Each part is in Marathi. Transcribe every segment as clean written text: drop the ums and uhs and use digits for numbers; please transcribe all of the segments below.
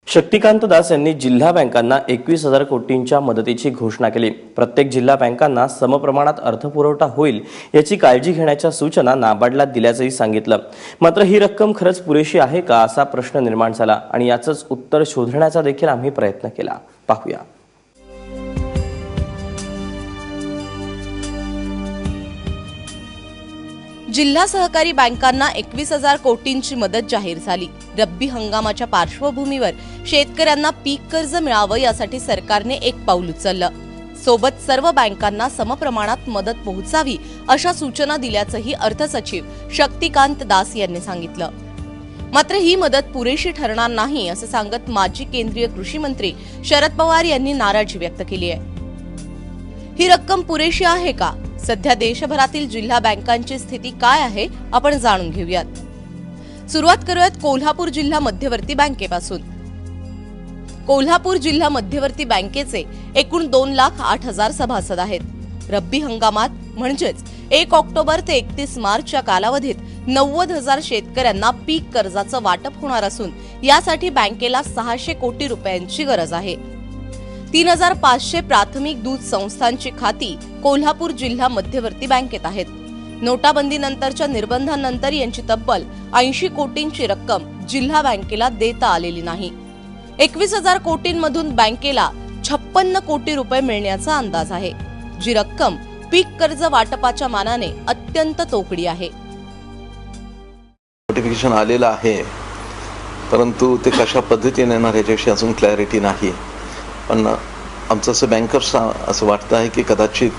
शक्तिकांत दास यांनी जिल्हा बँकांना 21,000 कोटींच्या मदतीची घोषणा केली। प्रत्येक जिल्हा बँकांना समप्रमाणात अर्थपुरवठा होईल याची काळजी घेण्याच्या सूचना नाबार्डला दिल्याचंही सांगितलं। मात्र ही रक्कम खरंच पुरेशी आहे का असा प्रश्न निर्माण झाला आणि याचंच उत्तर शोधण्याचा देखील आम्ही प्रयत्न केला। पाहूया। जिल्हा सहकारी बँकांना 21,000 कोटींची मदत जाहीर झाली। रब्बी हंगामाच्या पार्श्वभूमीवर शेतकऱ्यांना पीक कर्ज मिळावं यासाठी सरकारने एक पाऊल उचललं। सोबत सर्व बँकांना समप्रमाणात मदत पोहोचावी अशा सूचना दिल्याचंही अर्थसचिव शक्तिकांत दास यांनी सांगितलं। मात्र ही मदत पुरेशी ठरणार नाही असं सांगत माजी केंद्रीय कृषी मंत्री शरद पवार यांनी नाराजी व्यक्त केली आहे। ही रक्कम पुरेशी आहे का? सध्या देशभरातील जिल्हा बँकांची स्थिती काय आहे आपण जाणून घेऊयात। सुरुवात करूयात कोल्हापूर जिल्हा मध्यवर्ती बँकेपासून। कोल्हापूर जिल्हा मध्यवर्ती बँकेचे एकूण 2,08,000 सभासद आहेत। रब्बी हंगामात म्हणजेच 1 ऑक्टोबर ते 31 मार्चच्या कालावधीत 90,000 शेतकऱ्यांना पीक कर्जाचं वाटप होणार असून यासाठी बँकेला 600 कोटी रुपयांची गरज आहे। 3,500 प्राथमिक दूध संस्थांची खाती कोल्हापूर जिल्हा मध्यवर्ती बँकेत आहेत। नोटाबंदीनंतरच्या निर्बंधांनंतर यांची तब्बल 80 कोटींची रक्कम जिल्हा बँकेला देता आलेली नाही। 21,000 कोटींमधून बँकेला 56 कोटी रुपये मिळण्याचा अंदाज आहे, जी रक्कम पीक कर्ज वाटपाच्या मानाने अत्यंत तोकडी आहे। नोटिफिकेशन आलेलं आहे, परंतु ते कशा पद्धतीने येणार याच्याविषयी अजून क्लॅरिटी नाही। पण आमचं असं बँकर्स असं वाटतं आहे की कदाचित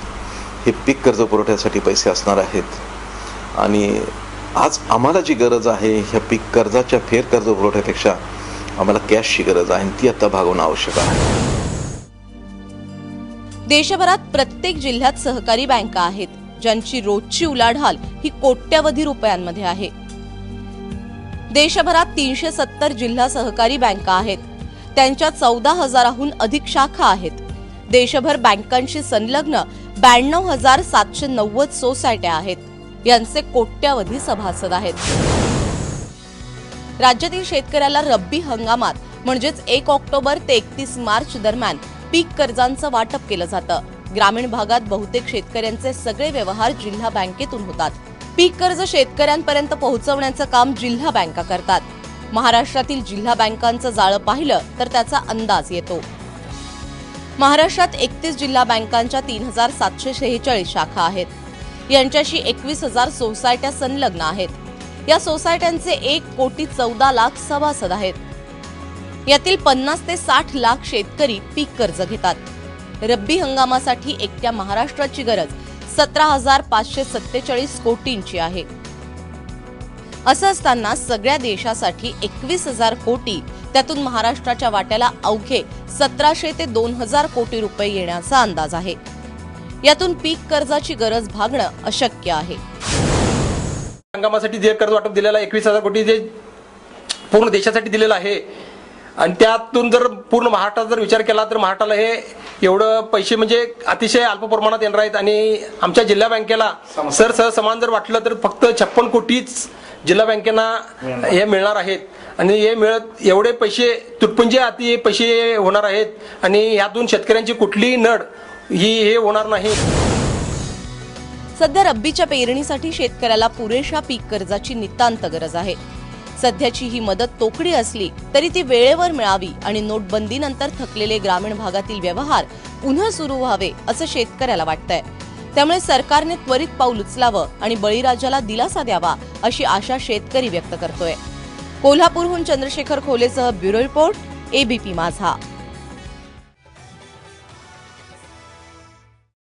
हे पीक कर्ज पुरवठ्यासाठी पैसे असणार आहेत आणि आज आम्हाला जी गरज आहे ह्या पीक कर्जाच्या फेर कर्ज पुरवठ्यापेक्षा आम्हाला कॅशची गरज आहे, ती आता भागवणं आवश्यक आहे। देशभरात प्रत्येक जिल्ह्यात सहकारी बँका आहेत, ज्यांची रोजची उलाढाल ही कोट्यवधी रुपयांमध्ये आहे। देशभरात 370 जिल्हा सहकारी बँका आहेत, त्यांच्या 14,000हून अधिक शाखा आहेत। देशभर बँकांशी संलग्न 92,790 सोसायट्या आहेत, यांचे कोट्यवधी सभासद आहेत। राज्यातील शेतकऱ्याला रब्बी हंगामात म्हणजेच 1 ऑक्टोबर ते 31 मार्च दरम्यान पीक कर्जांचं वाटप केलं जातं। ग्रामीण भागात बहुतेक शेतकऱ्यांचे सगळे व्यवहार जिल्हा बँकेतून होतात। पीक कर्ज शेतकऱ्यांपर्यंत पोहोचवण्याचं काम जिल्हा बँका करतात। महाराष्ट्रातील जिल्हा बँकांचं जाळं पाहिलं तर त्याचा अंदाज येतो। महाराष्ट्रात 31 जिल्हा बँकांच्या 3,746 शाखा आहेत, यांच्याशी 21,000 सोसायट्या संलग्न आहेत। या सोसायट्यांचे 1,14,00,000 सभासद आहेत। यातील 50 ते 60 लाख शेतकरी पीक कर्ज घेतात। रब्बी हंगामासाठी एकट्या महाराष्ट्राची गरज 17,547 कोटींची आहे। असं असताना सगळ्या देशासाठी 21,000 कोटी, त्यातून महाराष्ट्राच्या वाट्याला अवघे 1,700 ते 2,000 कोटी रुपये येण्याचा अंदाज आहे। यातून पीक कर्जाची गरज भागणं अशक्य आहे। हंगामासाठी जे कर्ज वाटप दिलेलं 21,000 कोटी जे पूर्ण देशासाठी दिलेलं आहे आणि त्यातून जर पूर्ण महाराष्ट्रात जर विचार केला तर महाराष्ट्राला हे एवढं पैसे म्हणजे अतिशय अल्प प्रमाणात येणार आहेत आणि आमच्या जिल्हा बँकेला समान जर वाटलं तर फक्त 56 कोटीच जिल्हा बँकेना हे मिळणार आहेत आणि हे मिळत एवढे पैसे तुटपुंजे अति पैसे होणार आहेत आणि यातून शेतकऱ्यांची कुठलीही नड हे होणार नाही। सध्या रब्बीच्या पेरणीसाठी शेतकऱ्याला पुरेशा पीक कर्जाची नितांत गरज आहे। सध्याची ही मदत तोकडी असली तरी ती वेळेवर मिळावी आणि नोटबंदीनंतर थकलेले ग्रामीण भागातील व्यवहार पुन्हा सुरू व्हावे असं शेतकऱ्याला वाटतंय। त्यामुळे सरकारने त्वरित पाऊल उचलावं आणि बळीराजाला दिलासा द्यावा अशी आशा शेतकरी व्यक्त करतोय। कोल्हापूरहून चंद्रशेखर खोलेसह ब्युरो रिपोर्ट, एबीपी माझा।